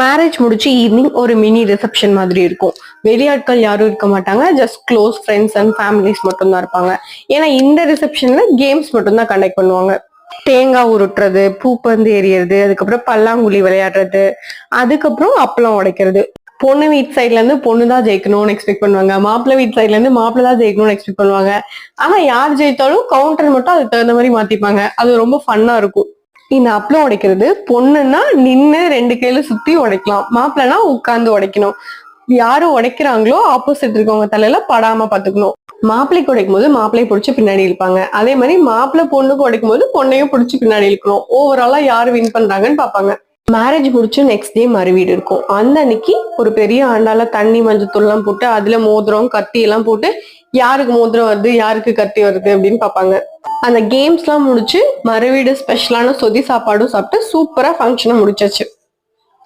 Marriage முடிச்சு evening ஒரு mini reception மாதிரி இருக்கும். வெளியாட்கள் யாரும் இருக்க மாட்டாங்க, just close friends and families மட்டும் தான் இருப்பாங்க. ஏன்னா இந்த ரிசப்ஷன்ல கேம்ஸ் மட்டும் தான் கண்டக்ட் பண்ணுவாங்க. தேங்காய் உருட்டுறது, பூப்பந்து எறியறது, அதுக்கப்புறம் பல்லாங்குழி விளையாடுறது, அதுக்கப்புறம் அப்பளம் உடைக்கிறது. பொண்ணு வீட்டு சைட்ல இருந்து பொண்ணு தான் ஜெயிக்கணும்னு எக்ஸ்பெக்ட் பண்ணுவாங்க, மாப்பிள்ளை வீட்டு சைட்ல இருந்து மாப்பிள்ளை தான் ஜெயிக்கணும்னு எக்ஸ்பெக்ட் பண்ணுவாங்க. ஆனா யார் ஜெயித்தாலும் கவுண்டர் மட்டும் அதுக்கு தகுந்த மாதிரி மாத்திப்பாங்க. அது ரொம்ப ஃபன்னா இருக்கும். இந்த அப்பளம் உடைக்கிறது பொண்ணுன்னா நின்னு 2 கையில சுத்தி உடைக்கலாம், மாப்பிள்ளைனா உட்கார்ந்து உடைக்கணும். யாரு உடைக்கிறாங்களோ ஆப்போசிட் இருக்கவங்க தலையில படாம பாத்துக்கணும். மாப்பிள்ளைக்கு உடைக்கும் போது மாப்பிள்ளையை பிடிச்சி பின்னாடி இழுப்பாங்க, அதே மாதிரி மாப்பிள்ளை பொண்ணுக்கு உடைக்கும் போது பொண்ணையும் பிடிச்சி பின்னாடி இழுக்கணும். ஓவராலா யாரு வின் பண்றாங்கன்னு பாப்பாங்க. மேரேஜ் முடிச்சு நெக்ஸ்ட் டே மறுவீடு இருக்கும். அந்த அன்னைக்கு ஒரு பெரிய ஆண்டால தண்ணி மஞ்சத்தூள் எல்லாம் போட்டு அதுல மோதிரம் கத்தி எல்லாம் போட்டு யாருக்கு மோதிரம் வருது யாருக்கு கத்தி வருது அப்படின்னு பாப்பாங்க. அந்த கேம்ஸ் எல்லாம் முடிச்சு மறுவீடு ஸ்பெஷலான சொதி சாப்பாடும் சாப்பிட்டு சூப்பரா ஃபங்க்ஷனை முடிச்சாச்சு.